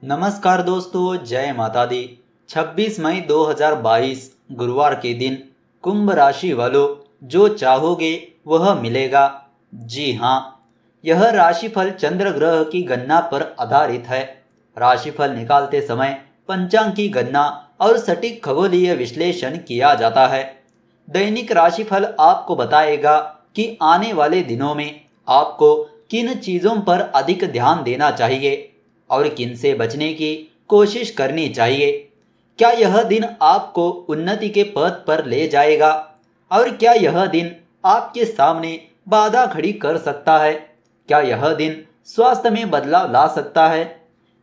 नमस्कार दोस्तों, जय माता दी। 26 मई 2022 गुरुवार के दिन कुंभ राशि वालों, जो चाहोगे वह मिलेगा। जी हाँ, यह राशिफल चंद्र ग्रह की गणना पर आधारित है। राशिफल निकालते समय पंचांग की गणना और सटीक खगोलीय विश्लेषण किया जाता है। दैनिक राशिफल आपको बताएगा कि आने वाले दिनों में आपको किन चीजों पर अधिक ध्यान देना चाहिए और किन से बचने की कोशिश करनी चाहिए। क्या यह दिन आपको उन्नति के पथ पर ले जाएगा और क्या यह दिन आपके सामने बाधा खड़ी कर सकता है। क्या यह दिन स्वास्थ्य में बदलाव ला सकता है।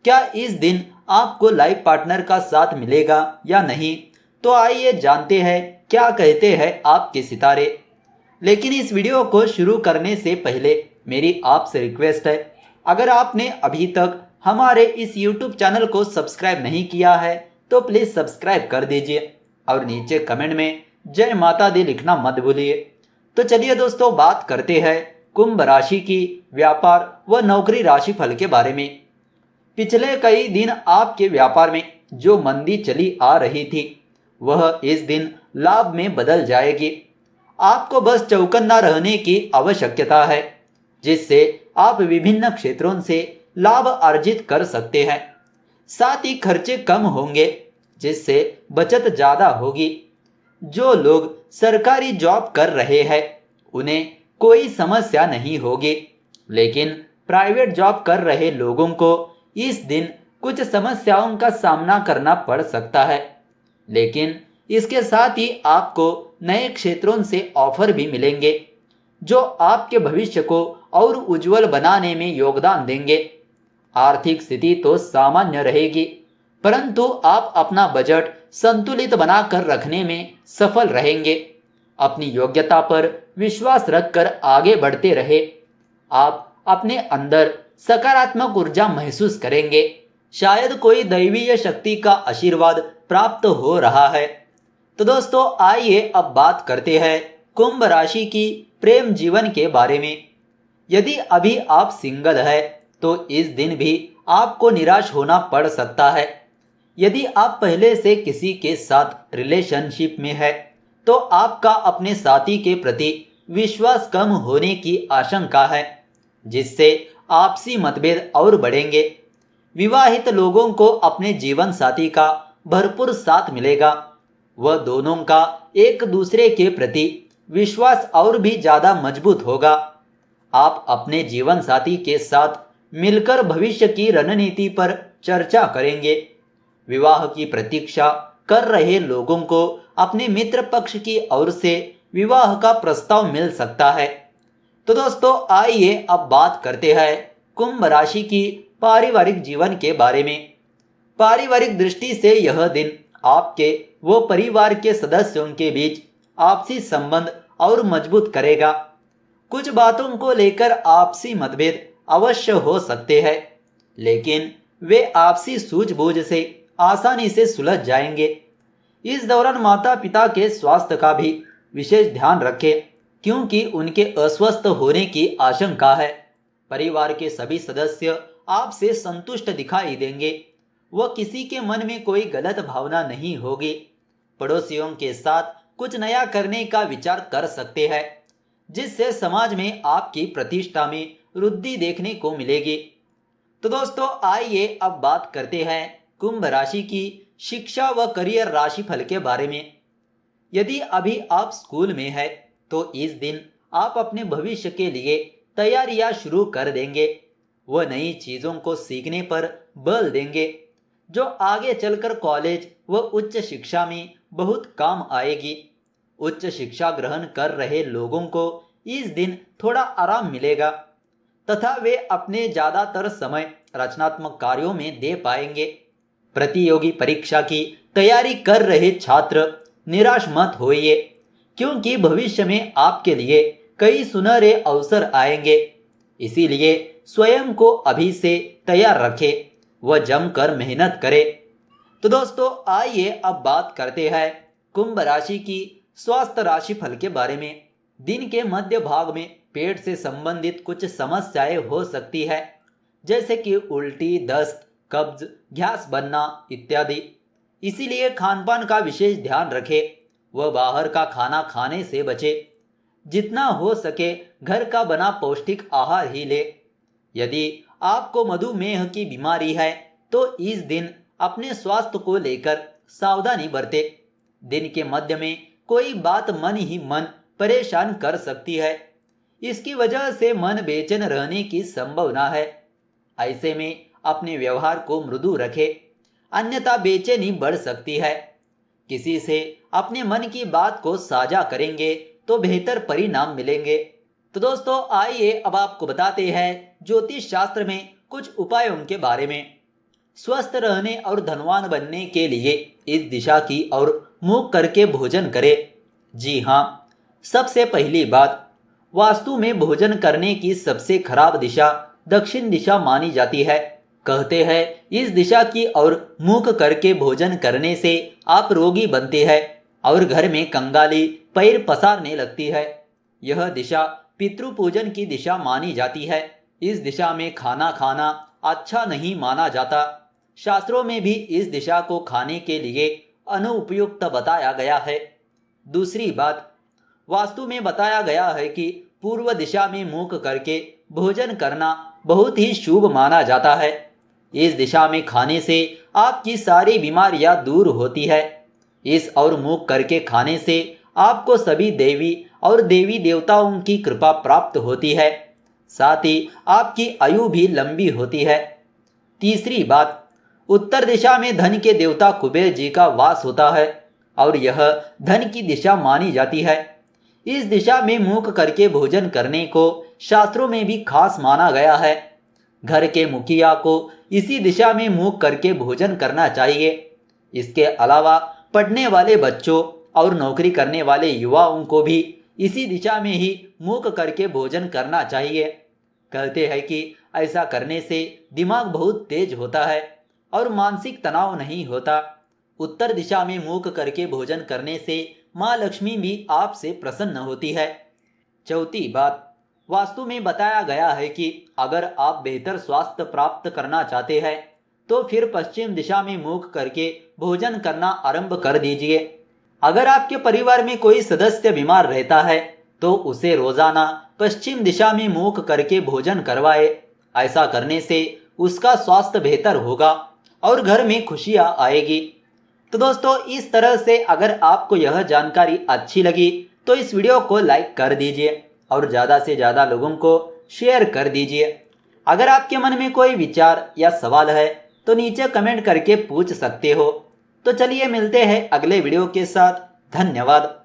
क्या इस दिन आपको लाइफ पार्टनर का साथ मिलेगा या नहीं। तो आइए जानते हैं क्या कहते हैं आपके सितारे। लेकिन इस वीडियो को शुरू करने से पहले मेरी आपसे रिक्वेस्ट है, अगर आपने अभी तक हमारे इस YouTube चैनल को सब्सक्राइब नहीं किया है तो प्लीज़ सब्सक्राइब कर दीजिए और नीचे कमेंट में जय माता दी लिखना मत भूलिए। तो चलिए दोस्तों, बात करते हैं कुंभ राशि की व्यापार व नौकरी राशिफल के बारे में। पिछले कई दिन आपके व्यापार में जो मंदी चली आ रही थी वह इस दिन लाभ में बदल जाएगी। आपको बस चौकन्ना रहने की आवश्यकता है, जिससे आप विभिन्न क्षेत्रों से लाभ अर्जित कर सकते हैं। साथ ही खर्चे कम होंगे, जिससे बचत ज्यादा होगी। जो लोग सरकारी जॉब कर रहे हैं उन्हें कोई समस्या नहीं होगी, लेकिन प्राइवेट जॉब कर रहे लोगों को इस दिन कुछ समस्याओं का सामना करना पड़ सकता है। लेकिन इसके साथ ही आपको नए क्षेत्रों से ऑफर भी मिलेंगे, जो आपके भविष्य को और उज्जवल बनाने में योगदान देंगे। आर्थिक स्थिति तो सामान्य रहेगी, परंतु आप अपना बजट संतुलित बनाकर रखने में सफल रहेंगे। अपनी योग्यता पर विश्वास रखकर आगे बढ़ते रहे। आप अपने अंदर सकारात्मक ऊर्जा महसूस करेंगे। शायद कोई दैवीय शक्ति का आशीर्वाद प्राप्त हो रहा है। तो दोस्तों, आइए अब बात करते हैं कुंभ राशि की प्रेम जीवन के बारे में। यदि अभी आप सिंगल है तो इस दिन भी आपको निराश होना पड़ सकता है। यदि आप पहले से किसी के साथ रिलेशनशिप में है तो आपका अपने साथी के प्रति विश्वास कम होने की आशंका है, जिससे आपसी मतभेद और बढ़ेंगे। विवाहित लोगों को अपने जीवन साथी का भरपूर साथ मिलेगा। वह दोनों का एक दूसरे के प्रति विश्वास और भी ज्यादा मजबूत होगा। आप अपने जीवन साथी के साथ मिलकर भविष्य की रणनीति पर चर्चा करेंगे। विवाह की प्रतीक्षा कर रहे लोगों को अपने मित्र पक्ष की ओर से विवाह का प्रस्ताव मिल सकता है। तो दोस्तों, आइए अब बात करते हैं कुंभ राशि की पारिवारिक जीवन के बारे में। पारिवारिक दृष्टि से यह दिन आपके व परिवार के सदस्यों के बीच आपसी संबंध और मजबूत करेगा। कुछ बातों को लेकर आपसी मतभेद अवश्य हो सकते हैं, लेकिन वे आपसी सूझबूझ से आसानी से सुलझ जाएंगे। इस दौरान माता पिता के स्वास्थ्य का भी विशेष ध्यान रखें, क्योंकि उनके अस्वस्थ होने की आशंका है। परिवार के सभी सदस्य आपसे संतुष्ट दिखाई देंगे। वह किसी के मन में कोई गलत भावना नहीं होगी। पड़ोसियों के साथ कुछ नया करने का विचार कर सकते हैं, जिससे समाज में आपकी प्रतिष्ठा में वृद्धि देखने को मिलेगी। तो दोस्तों, आइए अब बात करते हैं कुंभ राशि की शिक्षा व करियर राशिफल के बारे में। यदि अभी आप स्कूल में है तो इस दिन आप अपने भविष्य के लिए तैयारियां शुरू कर देंगे। वह नई चीजों को सीखने पर बल देंगे, जो आगे चलकर कॉलेज व उच्च शिक्षा में बहुत काम आएगी। उच्च शिक्षा ग्रहण कर रहे लोगों को इस दिन थोड़ा आराम मिलेगा तथा वे अपने ज्यादातर समय रचनात्मक कार्यों में दे पाएंगे। प्रतियोगी परीक्षा की तैयारी कर रहे छात्र निराश मत होइए, क्योंकि भविष्य में आपके लिए कई सुनहरे अवसर आएंगे। इसीलिए स्वयं को अभी से तैयार रखें व जमकर मेहनत करें। तो दोस्तों, आइए अब बात करते हैं कुंभ राशि की स्वास्थ्य राशिफल के बारे में। दिन के मध्य भाग में पेट से संबंधित कुछ समस्याएं हो सकती है, जैसे कि उल्टी, दस्त, कब्ज, गैस बनना इत्यादि। इसीलिए खान पान का विशेष ध्यान रखें, वह बाहर का खाना खाने से बचे। जितना हो सके घर का बना पौष्टिक आहार ही ले। यदि आपको मधुमेह की बीमारी है तो इस दिन अपने स्वास्थ्य को लेकर सावधानी बरते। दिन के मध्य में कोई बात मन ही मन परेशान कर सकती है, इसकी वजह से मन बेचैन रहने की संभावना है। ऐसे में अपने व्यवहार को मृदु रखें, अन्यथा बेचैनी बढ़ सकती है। किसी से अपने मन की बात को साझा करेंगे तो बेहतर परिणाम मिलेंगे। तो दोस्तों आइए अब आपको बताते हैं ज्योतिष शास्त्र में कुछ उपायों के बारे में। स्वस्थ रहने और धनवान बनने के लिए इस दिशा की ओर मुख करके भोजन करें। जी हाँ, सबसे पहली बात, वास्तु में भोजन करने की सबसे खराब दिशा दक्षिण दिशा मानी जाती है। कहते हैं इस दिशा की ओर मुख करके भोजन करने से आप रोगी बनते हैं और घर में कंगाली पैर पसारने लगती है। यह दिशा पितृ पूजन की दिशा मानी जाती है। इस दिशा में खाना खाना अच्छा नहीं माना जाता। शास्त्रों में भी इस दिशा को खाने के लिए अनुपयुक्त बताया गया है। दूसरी बात, वास्तु में बताया गया है कि पूर्व दिशा में मुख करके भोजन करना बहुत ही शुभ माना जाता है। इस दिशा में खाने से आपकी सारी बीमारियां दूर होती है। इस और मुख करके खाने से आपको सभी देवी और देवी देवताओं की कृपा प्राप्त होती है, साथ ही आपकी आयु भी लंबी होती है। तीसरी बात, उत्तर दिशा में धन के देवता कुबेर जी का वास होता है और यह धन की दिशा मानी जाती है। इस दिशा में मुख करके भोजन करने को शास्त्रों में भी खास माना गया है। घर के मुखिया को इसी दिशा में मुख करके भोजन करना चाहिए। इसके अलावा पढ़ने वाले बच्चों और नौकरी करने वाले युवाओं को भी इसी दिशा में ही मुख करके भोजन करना चाहिए। कहते हैं कि ऐसा करने से दिमाग बहुत तेज होता है और मानसिक तनाव नहीं होता। उत्तर दिशा में मुख करके भोजन करने से माँ लक्ष्मी भी आपसे प्रसन्न होती है। चौथी बात, वास्तु में बताया गया है कि अगर आप बेहतर स्वास्थ्य प्राप्त करना चाहते हैं तो फिर पश्चिम दिशा में मुख करके भोजन करना आरंभ कर दीजिए। अगर आपके परिवार में कोई सदस्य बीमार रहता है तो उसे रोजाना पश्चिम दिशा में मुख करके भोजन करवाए। ऐसा करने से उसका स्वास्थ्य बेहतर होगा और घर में खुशियां आएगी। तो दोस्तों इस तरह से अगर आपको यह जानकारी अच्छी लगी तो इस वीडियो को लाइक कर दीजिए और ज़्यादा से ज़्यादा लोगों को शेयर कर दीजिए। अगर आपके मन में कोई विचार या सवाल है तो नीचे कमेंट करके पूछ सकते हो। तो चलिए मिलते हैं अगले वीडियो के साथ। धन्यवाद।